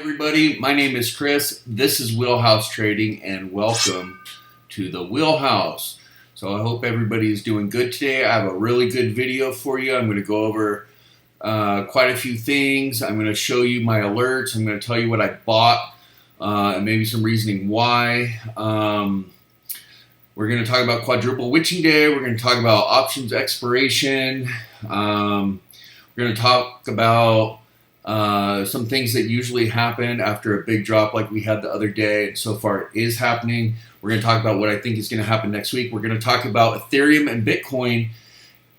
Everybody, my name is Chris. This is Wheelhouse Trading and welcome to the Wheelhouse. So I hope everybody is doing good today. I have a really good video for you. I'm going to go over quite a few things. I'm going to show you my alerts. I'm going to tell you what I bought and maybe some reasoning why. We're going to talk about quadruple witching day. We're going to talk about options expiration. We're going to talk about some things that usually happen after a big drop like we had the other day, and so far it is happening. We're going to talk about what I think is going to happen next week. We're going to talk about Ethereum and Bitcoin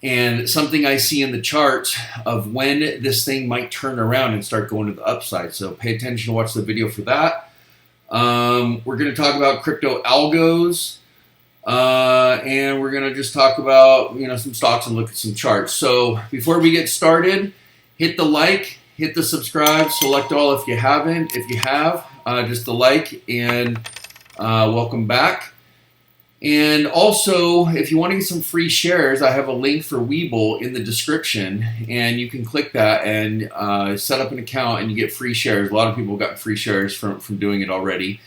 and something I see in the charts of when this thing might turn around and start going to the upside. So pay attention to watch the video for that. We're going to talk about crypto algos. And we're going to just talk about, some stocks and look at some charts. So before we get started, hit the like, hit the subscribe, select all if you haven't. If you have, just the like, and welcome back. And also, if you want to get some free shares, I have a link for Webull in the description, and you can click that and set up an account and you get free shares. A lot of people have gotten free shares from doing it already.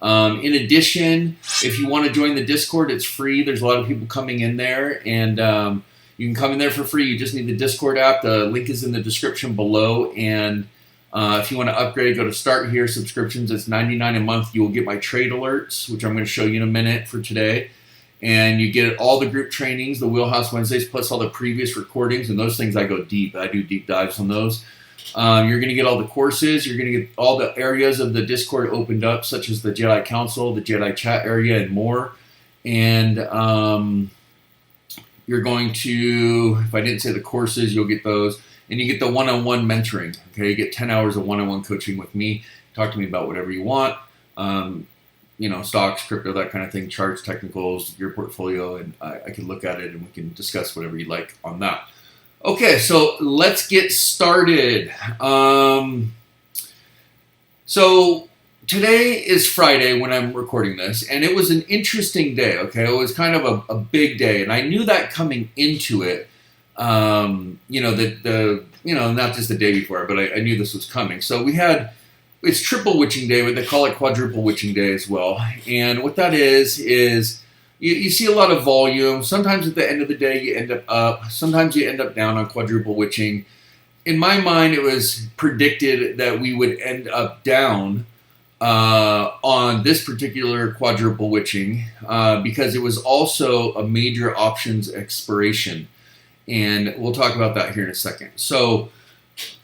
In addition, if you want to join the Discord, it's free. There's a lot of people coming in there, and you can come in there for free. You just need the Discord app. The link is in the description below. And if you want to upgrade, go to Start Here. Subscriptions, it's $99 a month. You will get my trade alerts, which I'm going to show you in a minute for today. And you get all the group trainings, the Wheelhouse Wednesdays, plus all the previous recordings. And those things I go deep. I do deep dives on those. You're going to get all the courses. You're going to get all the areas of the Discord opened up, such as the Jedi Council, the Jedi Chat area, and more. And you're going to, if I didn't say the courses, you'll get those. And you get the one-on-one mentoring. Okay, you get 10 hours of one-on-one coaching with me. Talk to me about whatever you want. Stocks, crypto, that kind of thing, charts, technicals, your portfolio, and I can look at it and we can discuss whatever you like on that. Okay, so let's get started. So today is Friday when I'm recording this, and it was an interesting day, okay? It was kind of a big day, and I knew that coming into it, not just the day before, but I knew this was coming. So it's triple witching day, but they call it quadruple witching day as well. And what that is you see a lot of volume. Sometimes at the end of the day, you end up. Sometimes you end up down on quadruple witching. In my mind, it was predicted that we would end up down on this particular quadruple witching because it was also a major options expiration. And we'll talk about that here in a second. So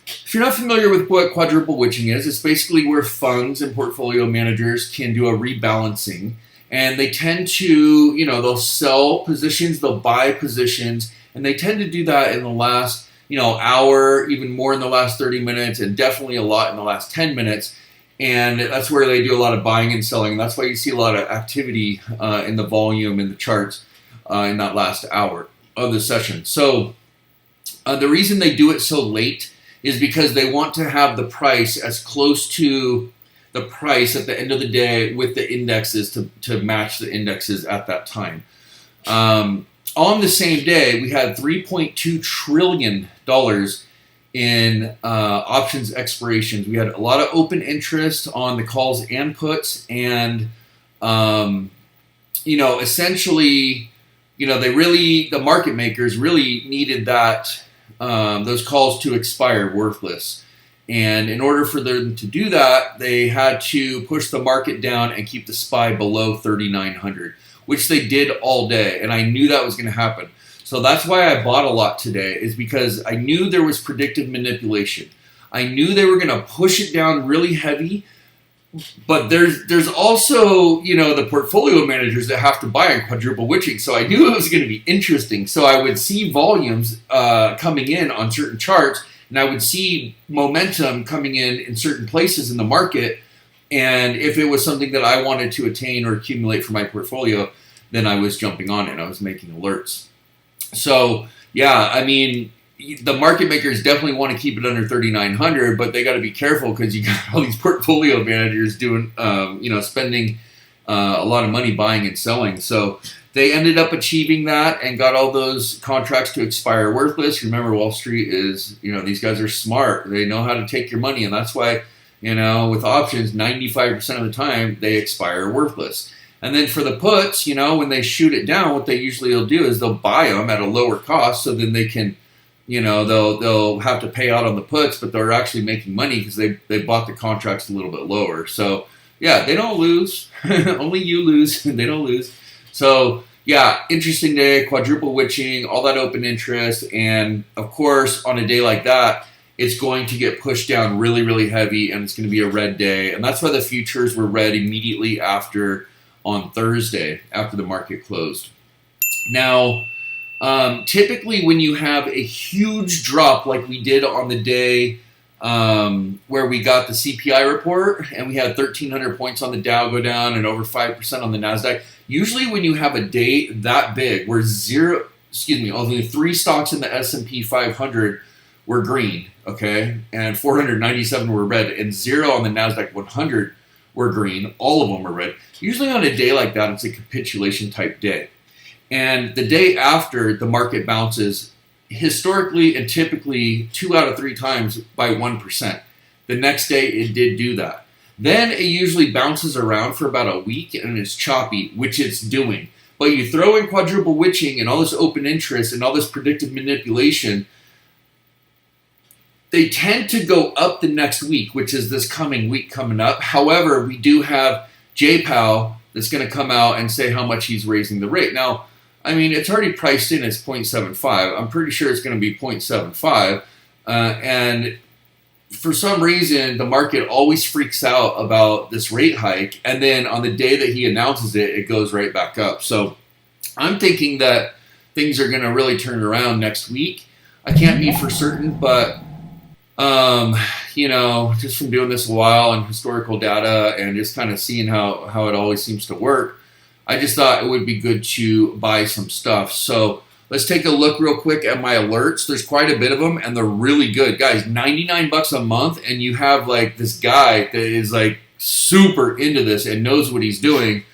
if you're not familiar with what quadruple witching is, it's basically where funds and portfolio managers can do a rebalancing. And they tend to, they'll sell positions, they'll buy positions, and they tend to do that in the last, hour, even more in the last 30 minutes, and definitely a lot in the last 10 minutes. And that's where they do a lot of buying and selling. And that's why you see a lot of activity in the volume in the charts in that last hour of the session. So the reason they do it so late is because they want to have the price as close to the price at the end of the day with the indexes to match the indexes at that time. On the same day, we had $3.2 trillion in options expirations. We had a lot of open interest on the calls and puts, and essentially, the market makers really needed those calls to expire worthless. And in order for them to do that, they had to push the market down and keep the SPY below 3,900, which they did all day. And I knew that was going to happen. So that's why I bought a lot today, is because I knew there was predictive manipulation. I knew they were going to push it down really heavy. But there's also, the portfolio managers that have to buy on quadruple witching. So I knew it was going to be interesting. So I would see volumes coming in on certain charts, and I would see momentum coming in certain places in the market. And if it was something that I wanted to attain or accumulate for my portfolio, then I was jumping on it. I was making alerts. So, the market makers definitely want to keep it under 3,900, but they got to be careful because you got all these portfolio managers doing, spending a lot of money buying and selling. So they ended up achieving that and got all those contracts to expire worthless. Remember, Wall Street is, these guys are smart. They know how to take your money, and that's why You know, with options, 95% of the time they expire worthless. And then for the puts, you know, when they shoot it down, what they usually will do is they'll buy them at a lower cost, so then they can, you know, they'll have to pay out on the puts, but they're actually making money because they bought the contracts a little bit lower. So yeah, they don't lose. Only you lose. They don't lose. So yeah, interesting day, quadruple witching, all that open interest, and of course on a day like that, it's going to get pushed down really, really heavy, and it's going to be a red day. And that's why the futures were red immediately after on Thursday, after the market closed. Now, typically when you have a huge drop like we did on the day where we got the CPI report and we had 1,300 points on the Dow go down and over 5% on the NASDAQ, usually when you have a day that big where only 3 stocks in the S&P 500 were green, okay, and 497 were red, and 0 on the NASDAQ 100 were green. All of them were red. Usually on a day like that, it's a capitulation type day. And the day after, the market bounces historically and typically 2 out of 3 times by 1%. The next day, it did do that. Then it usually bounces around for about a week and it's choppy, which it's doing. But you throw in quadruple witching and all this open interest and all this predictive manipulation, they tend to go up the next week, which is this coming week coming up. However, we do have Jay Powell that's going to come out and say how much he's raising the rate. Now, I mean, it's already priced in as 0.75. I'm pretty sure it's going to be 0.75. And for some reason, the market always freaks out about this rate hike. And then on the day that he announces it, it goes right back up. So I'm thinking that things are going to really turn around next week. I can't be for certain, but you know, just from doing this a while and historical data and just kind of seeing how it always seems to work, I just thought it would be good to buy some stuff. So let's take a look real quick at my alerts. There's quite a bit of them and they're really good. Guys, 99 bucks a month, and you have like this guy that is like super into this and knows what he's doing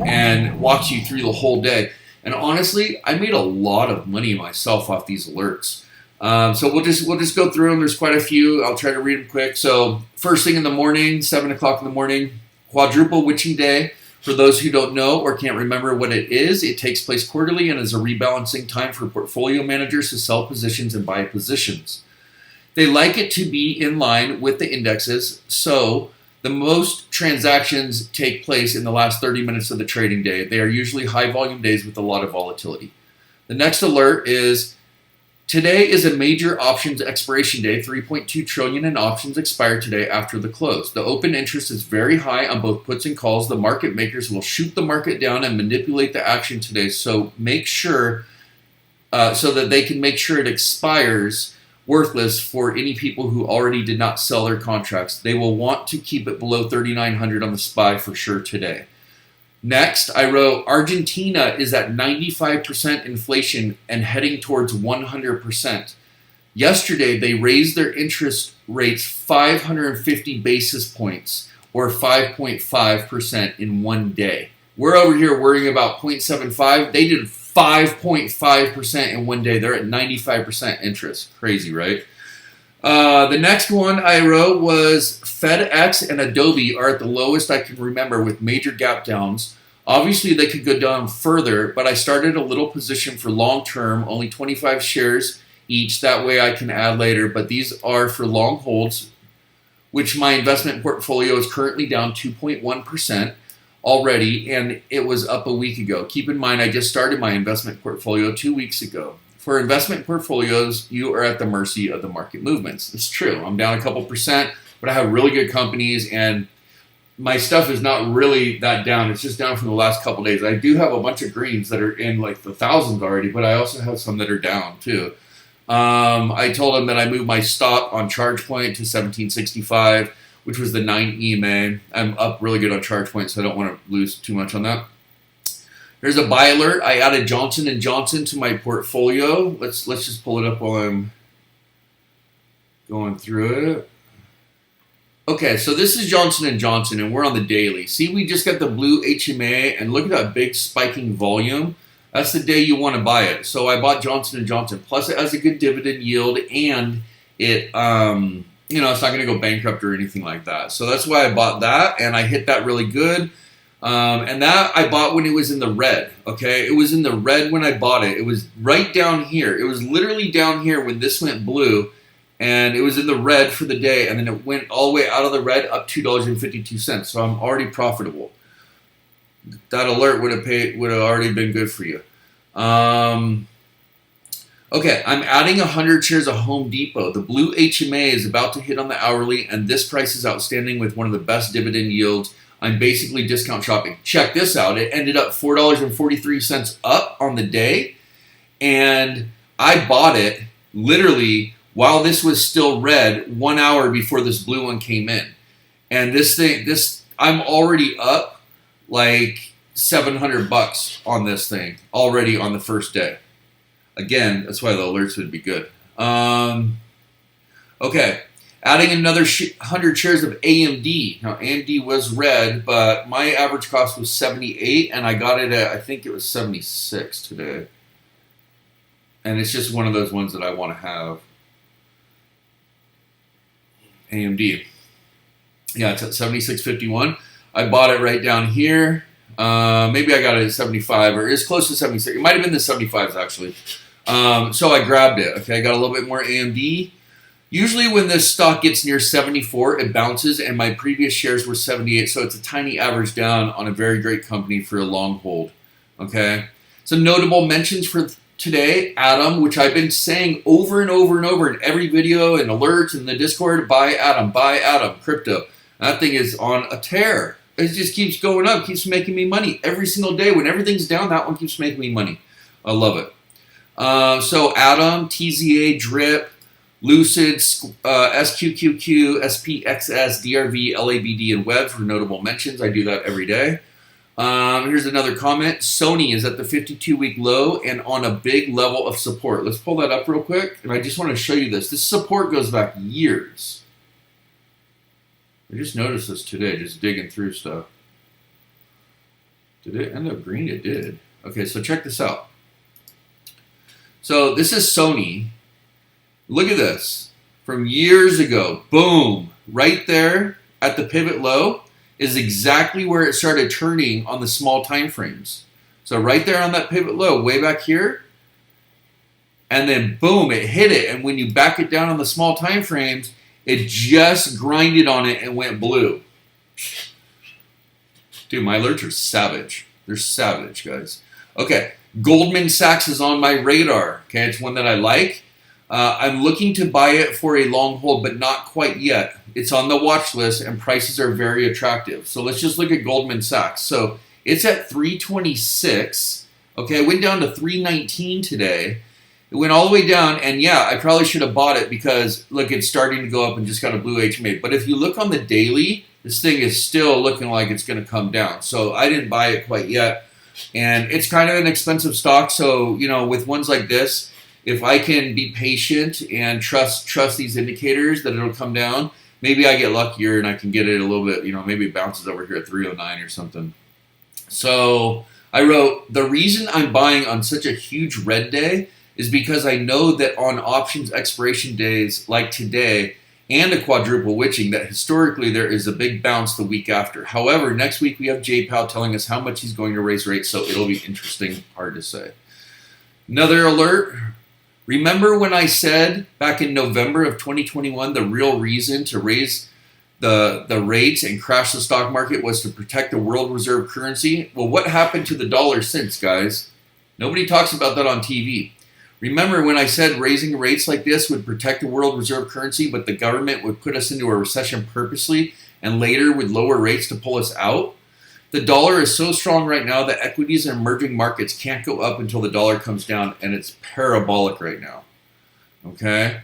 and walks you through the whole day. And honestly, I made a lot of money myself off these alerts. So we'll just go through them. There's quite a few. I'll try to read them quick. So first thing in the morning, 7 o'clock in the morning, quadruple witching day. For those who don't know or can't remember what it is, it takes place quarterly and is a rebalancing time for portfolio managers to sell positions and buy positions. They like it to be in line with the indexes, so the most transactions take place in the last 30 minutes of the trading day. They are usually high volume days with a lot of volatility. The next alert is today is a major options expiration day. 3.2 trillion in options expire today after the close. The open interest is very high on both puts and calls. The market makers will shoot the market down and manipulate the action today. So make sure, so that they can make sure it expires worthless for any people who already did not sell their contracts. They will want to keep it below 3,900 on the SPY for sure today. Next, I wrote, Argentina is at 95% inflation and heading towards 100%. Yesterday, they raised their interest rates 550 basis points, or 5.5% in one day. We're over here worrying about 0.75. They did 5.5% in one day. They're at 95% interest. Crazy, right? The next one I wrote was FedEx and Adobe are at the lowest I can remember with major gap downs. Obviously, they could go down further, but I started a little position for long term, only 25 shares each. That way I can add later, but these are for long holds, which my investment portfolio is currently down 2.1% already, and it was up a week ago. Keep in mind, I just started my investment portfolio 2 weeks ago. For investment portfolios, you are at the mercy of the market movements. It's true. I'm down a couple percent, but I have really good companies, and my stuff is not really that down. It's just down from the last couple days. I do have a bunch of greens that are in like the thousands already, but I also have some that are down too. I told them that I moved my stop on ChargePoint to 1765, which was the 9 EMA. I'm up really good on ChargePoint, so I don't want to lose too much on that. There's a buy alert. I added Johnson & Johnson to my portfolio. Let's just pull it up while I'm going through it. Okay, so this is Johnson & Johnson, and we're on the daily. See, we just got the blue HMA, and look at that big spiking volume. That's the day you want to buy it. So I bought Johnson & Johnson. Plus, it has a good dividend yield, and it it's not going to go bankrupt or anything like that. So that's why I bought that, and I hit that really good. And that I bought when it was in the red, okay? It was in the red when I bought it. It was right down here. It was literally down here when this went blue, and it was in the red for the day, and then it went all the way out of the red up $2.52. So I'm already profitable. That alert would have already been good for you. Okay, I'm adding 100 shares of Home Depot. The blue HMA is about to hit on the hourly, and this price is outstanding with one of the best dividend yields. I'm basically discount shopping. Check this out. It ended up $4.43 up on the day, and I bought it literally while this was still red 1 hour before this blue one came in. And I'm already up like $700 on this thing already on the first day. Again, that's why the alerts would be good. Okay, adding another 100 shares of AMD. Now, AMD was red, but my average cost was 78, and I got it at, I think it was 76 today. And it's just one of those ones that I want to have. AMD. Yeah, it's at 76.51. I bought it right down here. Maybe I got it at 75, or it's close to 76. It might have been the 75s, actually. So I grabbed it. Okay, I got a little bit more AMD. Usually when this stock gets near 74, it bounces, and my previous shares were 78, so it's a tiny average down on a very great company for a long hold. Okay, some notable mentions for today: Atom, which I've been saying over and over and over in every video and alerts in the Discord. Buy Atom, crypto. That thing is on a tear. It just keeps going up, keeps making me money every single day. When everything's down, that one keeps making me money. I love it. So Atom, TZA, Drip, Lucid, SQQQ, SPXS, DRV, LABD, and Web for notable mentions. I do that every day. Here's another comment. Sony is at the 52-week low and on a big level of support. Let's pull that up real quick. And I just want to show you this. This support goes back years. I just noticed this today, just digging through stuff. Did it end up green? It did. Okay, so check this out. So this is Sony. Look at this. From years ago, boom, right there at the pivot low is exactly where it started turning on the small time frames. So right there on that pivot low, way back here, and then boom, it hit it. And when you back it down on the small time frames, it just grinded on it and went blue. Dude, my alerts are savage. They're savage, guys. Okay, Goldman Sachs is on my radar. Okay, it's one that I like. I'm looking to buy it for a long hold, but not quite yet. It's on the watch list, and prices are very attractive. So let's just look at Goldman Sachs. So it's at 326. Okay, it went down to 319 today. It went all the way down, and yeah, I probably should have bought it because, look, it's starting to go up and just got a blue HMA. But if you look on the daily, this thing is still looking like it's going to come down. So I didn't buy it quite yet. And it's kind of an expensive stock. So, with ones like this, if I can be patient and trust these indicators that it'll come down, maybe I get luckier and I can get it a little bit, maybe it bounces over here at 309 or something. So I wrote, the reason I'm buying on such a huge red day is because I know that on options expiration days like today and a quadruple witching, that historically there is a big bounce the week after. However, next week we have Jay Powell telling us how much he's going to raise rates, so it'll be interesting, hard to say. Another alert. Remember when I said back in November of 2021, the real reason to raise the rates and crash the stock market was to protect the world reserve currency? Well, what happened to the dollar since, guys? Nobody talks about that on TV. Remember when I said raising rates like this would protect the world reserve currency, but the government would put us into a recession purposely and later would lower rates to pull us out? The dollar is so strong right now that equities and emerging markets can't go up until the dollar comes down, and it's parabolic right now. Okay?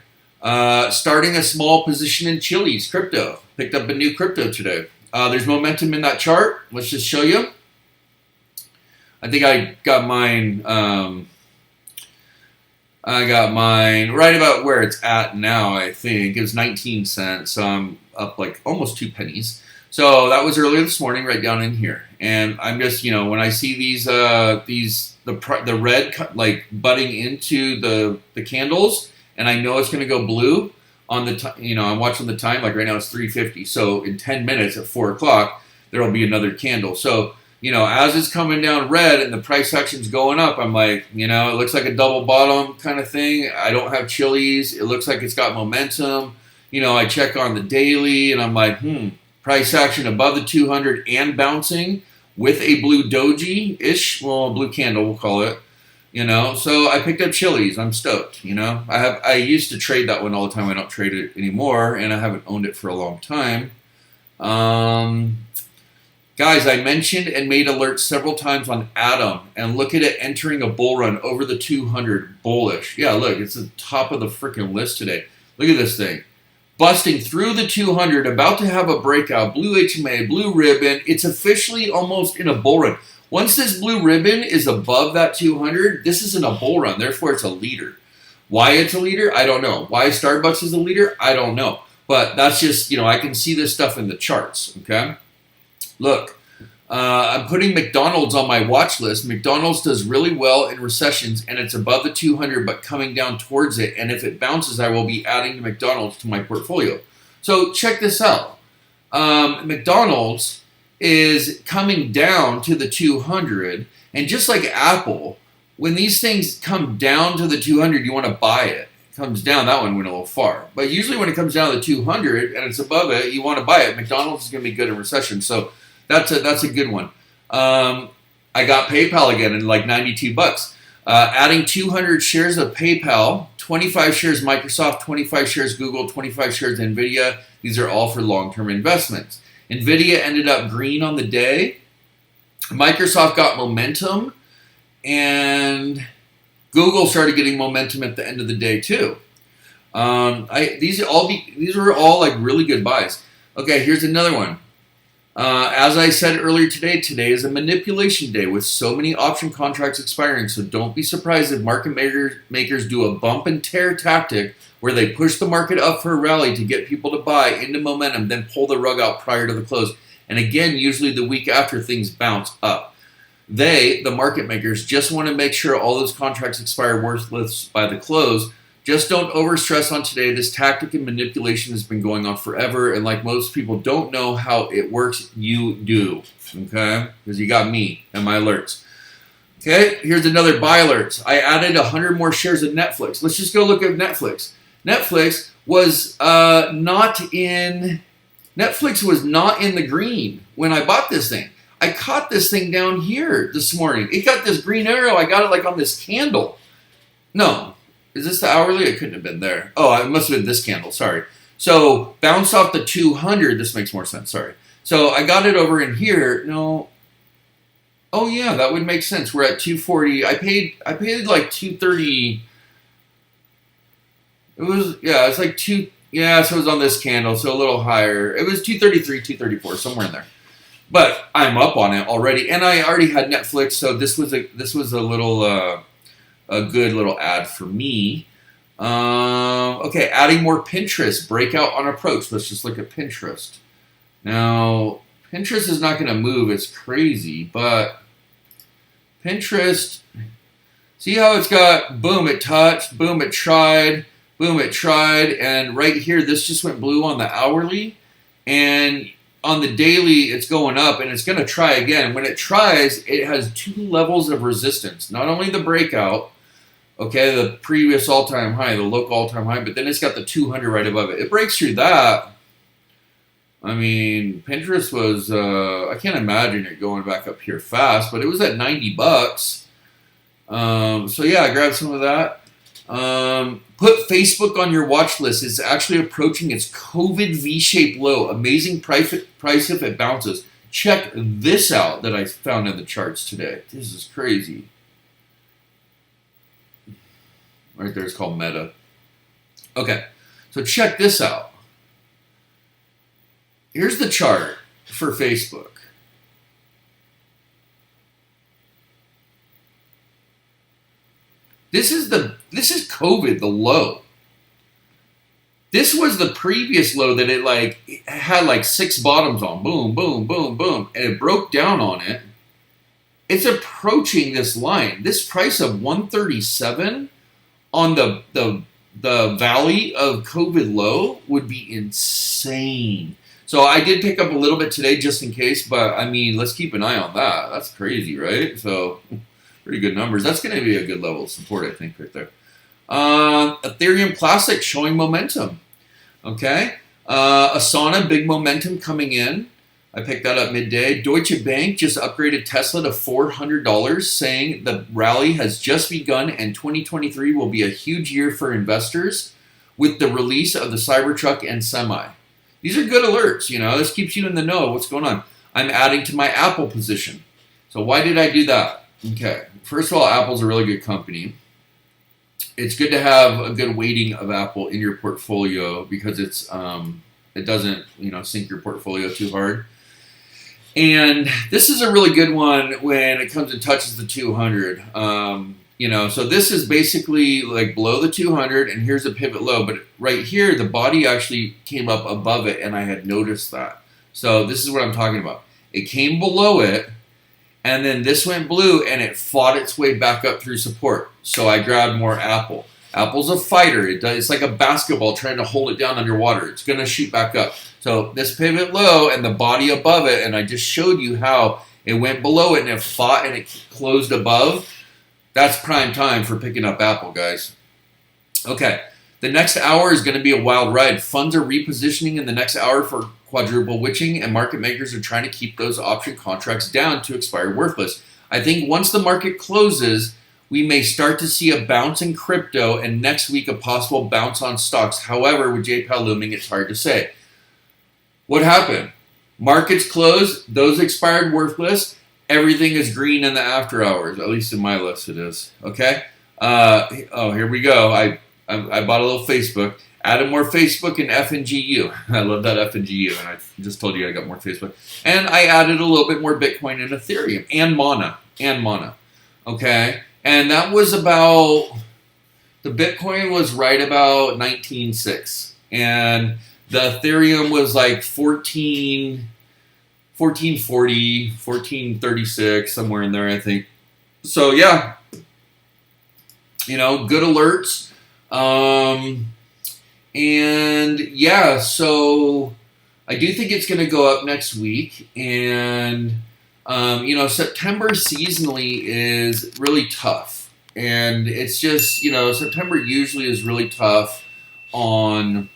Starting a small position in Chili's crypto. Picked up a new crypto today. There's momentum in that chart. Let's just show you. I think I got mine right about where it's at now, I think. It was 19 cents, so I'm up like almost 2 pennies. So that was earlier this morning, right down in here. And I'm just, when I see the red like butting into the candles, and I know it's going to go blue, on the I'm watching the time, like right now it's 3:50. So in 10 minutes at 4 o'clock, there'll be another candle. So, as it's coming down red and the price action's going up, I'm like, it looks like a double bottom kind of thing. I don't have chilies. It looks like it's got momentum. I check on the daily and I'm like, price action above the 200 and bouncing with a blue doji-ish, well, a blue candle, we'll call it. So I picked up chilies. I'm stoked. I used to trade that one all the time. I don't trade it anymore, and I haven't owned it for a long time. Guys, I mentioned and made alerts several times on Atom, and look at it entering a bull run over the 200, bullish. Yeah, look, it's the top of the freaking list today. Look at this thing. Busting through the 200, about to have a breakout, blue HMA, blue ribbon. It's officially almost in a bull run. Once this blue ribbon is above that 200, this isn't a bull run. Therefore, it's a leader. Why it's a leader, I don't know. Why Starbucks is a leader, I don't know. But that's just, I can see this stuff in the charts, okay? Look, I'm putting McDonald's on my watch list. McDonald's does really well in recessions, and it's above the 200, but coming down towards it. And if it bounces, I will be adding McDonald's to my portfolio. So check this out. McDonald's is coming down to the 200, and just like Apple, when these things come down to the 200, you want to buy it. It comes down, that one went a little far. But usually when it comes down to the 200 and it's above it, you want to buy it. McDonald's is going to be good in recession, so that's a good one. I got PayPal again in like 92 bucks. Adding 200 shares of PayPal, 25 shares Microsoft, 25 shares Google, 25 shares Nvidia. These are all for long-term investments. Nvidia ended up green on the day. Microsoft got momentum, and Google started getting momentum at the end of the day too. These were all like really good buys. Okay, here's another one. As I said earlier today is a manipulation day with so many option contracts expiring, so don't be surprised if market makers do a bump and tear tactic where they push the market up for a rally to get people to buy into momentum, then pull the rug out prior to the close. And again, usually the week after, things bounce up. The market makers, just want to make sure all those contracts expire worthless by the close. Just don't overstress on today. This tactic and manipulation has been going on forever, and like most people don't know how it works, you do, okay? Because you got me and my alerts. Okay, here's another buy alert. I added 100 more shares of Netflix. Let's just go look at Netflix. Netflix was not in the green when I bought this thing. I caught this thing down here this morning. It got this green arrow. I got it like on this candle. No. Is this the hourly? It couldn't have been there. Oh, it must have been this candle. Sorry. So bounce off the 200. This makes more sense. Sorry. So I got it over in here. No. Oh yeah, that would make sense. We're at 240. I paid like 230. It's like two. Yeah, so it was on this candle, so a little higher. It was 233, 234, somewhere in there. But I'm up on it already, and I already had Netflix, so this was a little a good little ad for me. Okay, adding more Pinterest, breakout on approach. Let's just look at Pinterest. Now, Pinterest is not going to move. It's crazy, but Pinterest, see how it's got, boom, it touched, boom, it tried, boom, it tried, and right here, this just went blue on the hourly, and on the daily, it's going up, and it's going to try again. When it tries, it has two levels of resistance. Not only the breakout, okay, the previous all-time high, the local all-time high, but then it's got the 200 right above it. It breaks through that. I mean, Pinterest was, I can't imagine it going back up here fast, but it was at 90 bucks. So yeah, I grabbed some of that. Put Facebook on your watch list. It's actually approaching its COVID V-shaped low. Amazing price if it bounces. Check this out that I found in the charts today. This is crazy. Right there, it's called Meta. Okay, so check this out. Here's the chart for Facebook. This is COVID, the low. This was the previous low that it had like 6 bottoms on. Boom, boom, boom, boom. And it broke down on it. It's approaching this line. This price of 137 on the the valley of COVID low would be insane. So I did pick up a little bit today just in case, but I mean, let's keep an eye on that. That's crazy, right? So pretty good numbers. That's going to be a good level of support, I think, right there. Ethereum Classic showing momentum. Okay. Asana, big momentum coming in. I picked that up midday. Deutsche Bank just upgraded Tesla to $400, saying the rally has just begun and 2023 will be a huge year for investors with the release of the Cybertruck and Semi. These are good alerts, you know. This keeps you in the know of what's going on. I'm adding to my Apple position. So why did I do that? Okay. First of all, Apple's a really good company. It's good to have a good weighting of Apple in your portfolio because it's it doesn't, you know, sink your portfolio too hard. And this is a really good one when it comes and touches the 200. You know, so this is basically like below the 200, and here's a pivot low. But right here, the body actually came up above it, and I had noticed that. So this is what I'm talking about. It came below it, and then this went blue, and it fought its way back up through support. So I grabbed more Apple. Apple's a fighter. It's like a basketball trying to hold it down underwater. It's going to shoot back up. So this pivot low and the body above it, and I just showed you how it went below it, and it fought, and it closed above. That's prime time for picking up Apple, guys. Okay, the next hour is going to be a wild ride. Funds are repositioning in the next hour for quadruple witching, and market makers are trying to keep those option contracts down to expire worthless. I think once the market closes, we may start to see a bounce in crypto, and next week a possible bounce on stocks. However, with JPL looming, it's hard to say. What happened? Markets closed, those expired worthless. Everything is green in the after hours, at least in my list it is. Okay? Oh, here we go. I bought a little Facebook. Added more Facebook and FNGU. I love that FNGU, and I just told you I got more Facebook. And I added a little bit more Bitcoin and Ethereum and Mana. Okay? And that was about, the Bitcoin was right about 19.6. And the Ethereum was like 1440, 1436, somewhere in there, I think. So, yeah. You know, good alerts. And, yeah, so I do think it's going to go up next week. And, you know, September seasonally is really tough. And it's just, you know, September usually is really tough on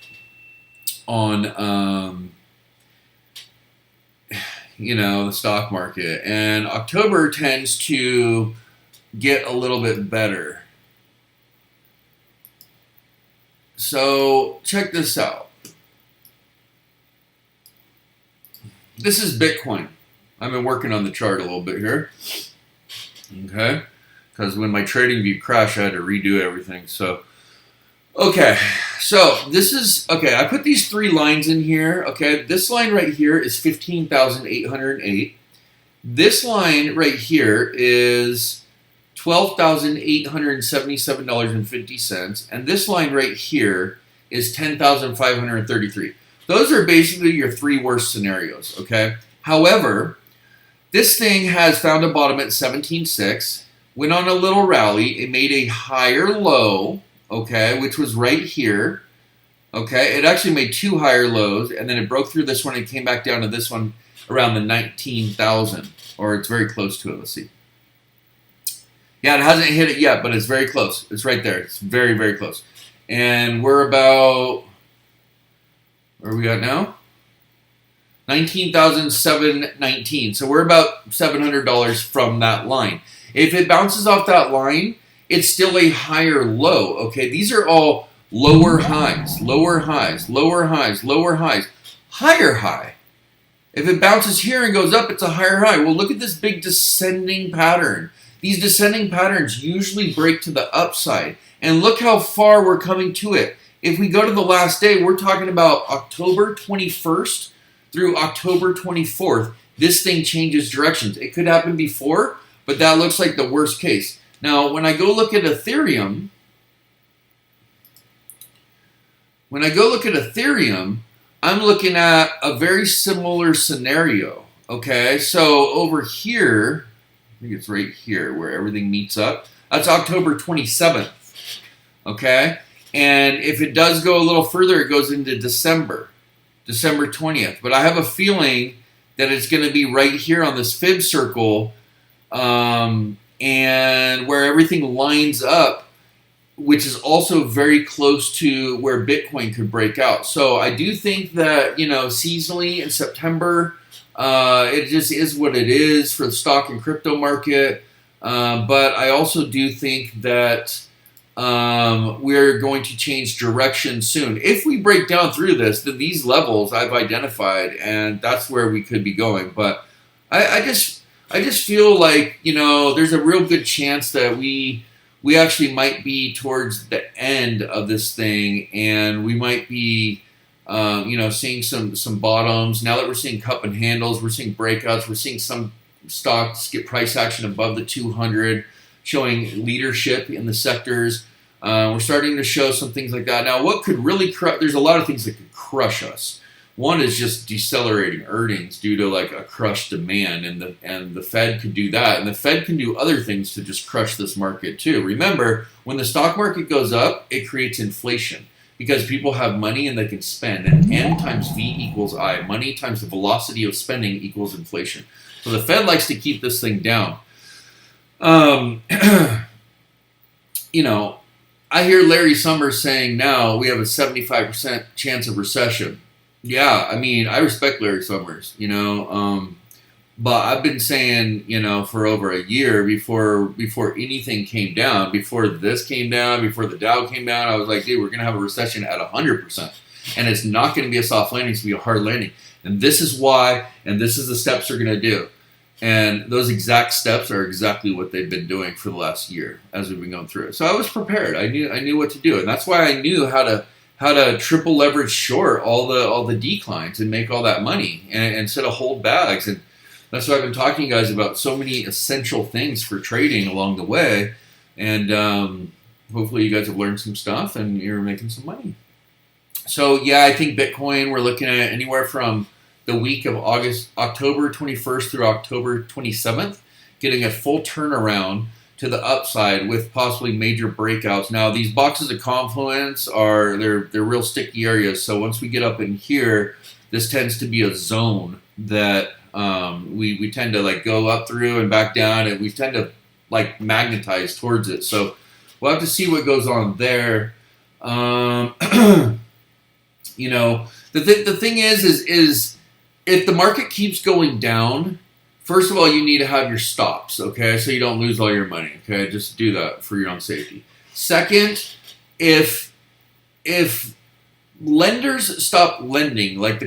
you know, the stock market. And October tends to get a little bit better. So check this out. This is Bitcoin. I've been working on the chart a little bit here. Okay. Because when my trading view crashed, I had to redo everything. So, okay. So this is, okay, I put these three lines in here. Okay. This line right here is 15,808. This line right here is $12,877.50. And this line right here is 10,533. Those are basically your three worst scenarios, okay? However, this thing has found a bottom at 17.6, went on a little rally, it made a higher low, okay, which was right here, okay? It actually made two higher lows, and then it broke through this one and came back down to this one around the 19,000, or it's very close to it, let's see. Yeah, it hasn't hit it yet, but it's very close. It's right there. It's very, very close. And we're about, where are we at now? 19,719. So we're about $700 from that line. If it bounces off that line, it's still a higher low. Okay, these are all lower highs, lower highs, lower highs, lower highs, higher high. If it bounces here and goes up, it's a higher high. Well, look at this big descending pattern. These descending patterns usually break to the upside. And look how far we're coming to it. If we go to the last day, we're talking about October 21st through October 24th. This thing changes directions. It could happen before, but that looks like the worst case. Now, when I go look at Ethereum, I'm looking at a very similar scenario. Okay, so over here, I think it's right here where everything meets up. That's October 27th. Okay? And if it does go a little further, it goes into December 20th. But I have a feeling that it's going to be right here on this fib circle, and where everything lines up, which is also very close to where Bitcoin could break out. So I do think that, seasonally in September, it just is what it is for the stock and crypto market. But I also do think that we're going to change direction soon. If we break down through this, then these levels I've identified, and that's where we could be going. But I just feel like, there's a real good chance that we actually might be towards the end of this thing, and we might be, seeing some bottoms. Now that we're seeing cup and handles, we're seeing breakouts, we're seeing some stocks get price action above the 200, showing leadership in the sectors. We're starting to show some things like that. Now, what could really there's a lot of things that could crush us. One is just decelerating earnings due to like a crushed demand, and the Fed could do that, and the Fed can do other things to just crush this market too. Remember, when the stock market goes up, it creates inflation because people have money and they can spend, and N times V equals I. Money times the velocity of spending equals inflation. So the Fed likes to keep this thing down. I hear Larry Summers saying now we have a 75% chance of recession. Yeah, I mean, I respect Larry Summers, but I've been saying, for over a year before anything came down, before this came down, before the Dow came down, I was like, dude, we're going to have a recession at 100%. And it's not going to be a soft landing, it's going to be a hard landing. And this is why, and this is the steps they're going to do. And those exact steps are exactly what they've been doing for the last year as we've been going through it. So I was prepared. I knew what to do. And that's why I knew how to triple leverage short all the declines and make all that money and instead of hold bags. And that's why I've been talking to you guys about so many essential things for trading along the way. And hopefully you guys have learned some stuff and you're making some money. So yeah, I think Bitcoin, we're looking at anywhere from the week of October 21st through October 27th, getting a full turnaround to the upside with possibly major breakouts. Now, these boxes of confluence they're real sticky areas. So once we get up in here, this tends to be a zone that we tend to like go up through and back down, and we tend to like magnetize towards it. So we'll have to see what goes on there. The thing is if the market keeps going down, first of all, you need to have your stops, okay? So you don't lose all your money, okay? Just do that for your own safety. Second, if lenders stop lending, like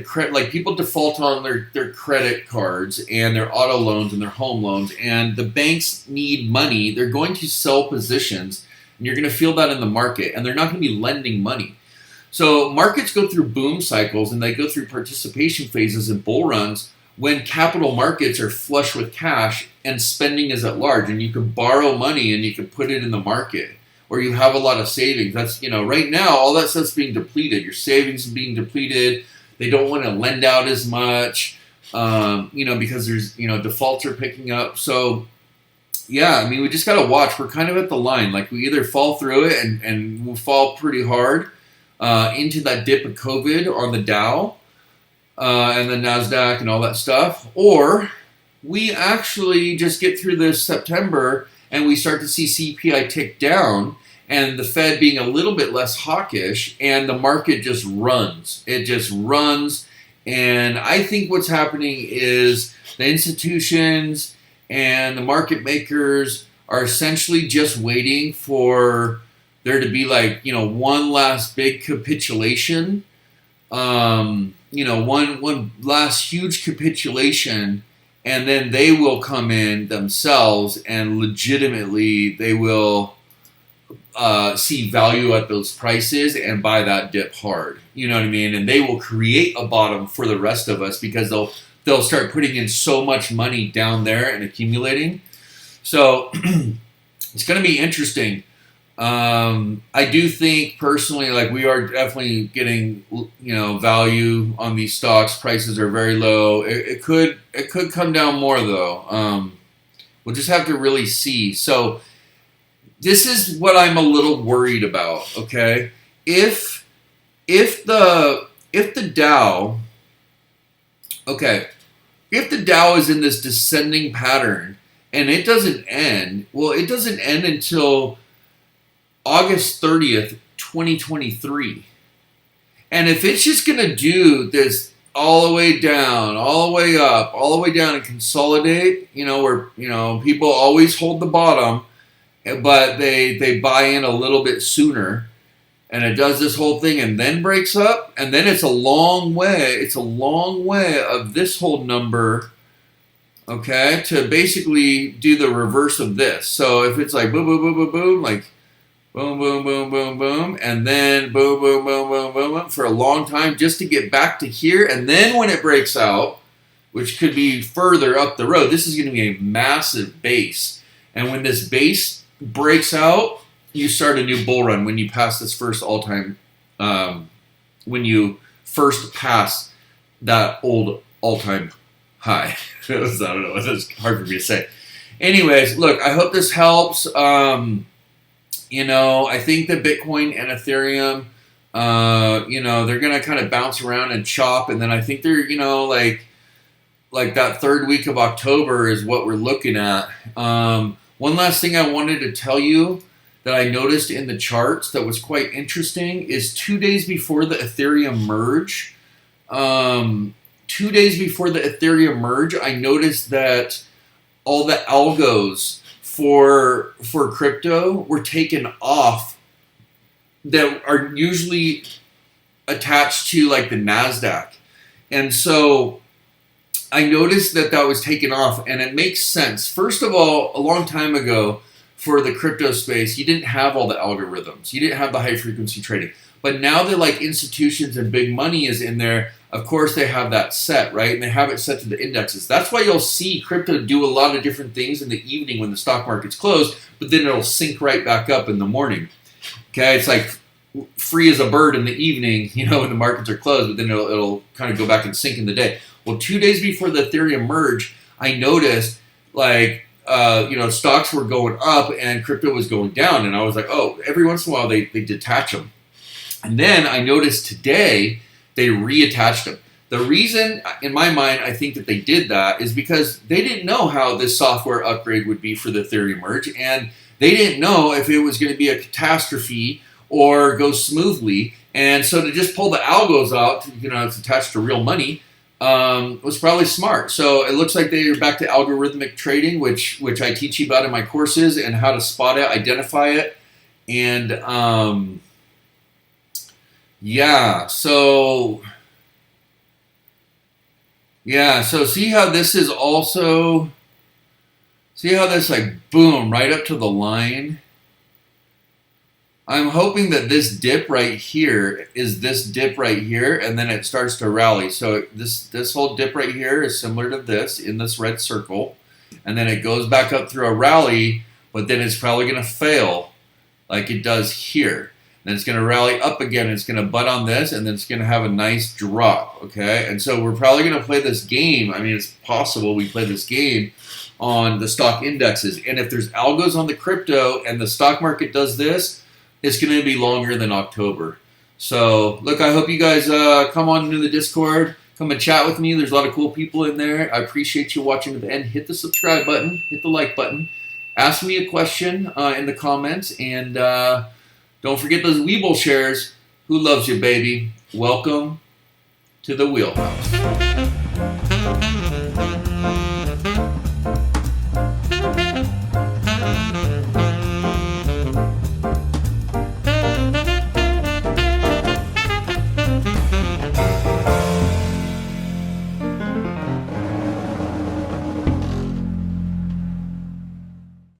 people default on their credit cards and their auto loans and their home loans, and the banks need money, they're going to sell positions, and you're going to feel that in the market, and they're not going to be lending money. So markets go through boom cycles and they go through participation phases and bull runs when capital markets are flush with cash and spending is at large, and you can borrow money and you can put it in the market, or you have a lot of savings. That's, right now, all that stuff's being depleted. Your savings are being depleted. They don't want to lend out as much, because there's, defaults are picking up. So yeah, I mean, we just got to watch. We're kind of at the line. Like we either fall through it and we'll fall pretty hard into that dip of COVID on the Dow and the NASDAQ and all that stuff, or we actually just get through this September and we start to see CPI tick down and the Fed being a little bit less hawkish and the market just runs. It just runs. And I think what's happening is the institutions and the market makers are essentially just waiting for there to be one last big capitulation, one last huge capitulation, and then they will come in themselves and legitimately they will see value at those prices and buy that dip hard. You know what I mean? And they will create a bottom for the rest of us because they'll start putting in so much money down there and accumulating. So it's going to be interesting. I do think personally, we are definitely getting, value on these stocks. Prices are very low. It could come down more though. We'll just have to really see. So this is what I'm a little worried about. Okay. if the Dow, okay, if the Dow is in this descending pattern and it doesn't end, well, it doesn't end until August 30th, 2023. And if it's just going to do this all the way down, all the way up, all the way down and consolidate, where, people always hold the bottom, but they buy in a little bit sooner, and it does this whole thing and then breaks up, and then it's a long way of this whole number, okay, to basically do the reverse of this. So if it's like boom, boom, boom, boom, boom, like boom, boom, boom, boom, boom, and then boom, boom, boom, boom, boom, boom, for a long time just to get back to here, and then when it breaks out, which could be further up the road, this is going to be a massive base. And when this base breaks out, you start a new bull run when you pass this first all-time, when you first pass that old all-time high. I don't know, it's hard for me to say. Anyways, look, I hope this helps. I think that Bitcoin and Ethereum, they're going to kind of bounce around and chop, and then I think they're, like that third week of October is what we're looking at. One last thing I wanted to tell you that I noticed in the charts that was quite interesting is 2 days before the Ethereum merge. 2 days before the Ethereum merge, I noticed that all the algos for crypto were taken off that are usually attached to like the NASDAQ. And so I noticed that was taken off, and it makes sense. First of all, a long time ago, for the crypto space, you didn't have all the algorithms. You didn't have the high frequency trading. But now that like institutions and big money is in there, of course they have that set, right? And they have it set to the indexes. That's why you'll see crypto do a lot of different things in the evening when the stock market's closed, but then it'll sync right back up in the morning. Okay, it's like free as a bird in the evening, when the markets are closed, but then it'll kind of go back and sync in the day. Well, 2 days before the Ethereum merge, I noticed like stocks were going up and crypto was going down. And I was like, oh, every once in a while they detach them. And then I noticed today they reattached them. The reason, in my mind, I think that they did that is because they didn't know how this software upgrade would be for the Ethereum merge. And they didn't know if it was going to be a catastrophe or go smoothly. And so to just pull the algos out, it's attached to real money, was probably smart. So it looks like they're back to algorithmic trading, which I teach you about in my courses, and how to spot it, identify it, and so see how this is also, see how this like boom right up to the line. I'm hoping that this dip right here is this dip right here, and then it starts to rally. So this whole dip right here is similar to this in this red circle, and then it goes back up through a rally, but then it's probably going to fail like it does here. Then it's going to rally up again, and it's going to butt on this, and then it's going to have a nice drop, okay? And so we're probably going to play this game. I mean, it's possible we play this game on the stock indexes. And if there's algos on the crypto and the stock market does this, it's going to be longer than October. So, look, I hope you guys come on into the Discord. Come and chat with me. There's a lot of cool people in there. I appreciate you watching to the end. Hit the subscribe button. Hit the like button. Ask me a question in the comments. And don't forget those Weeble shares. Who loves you, baby? Welcome to the wheelhouse.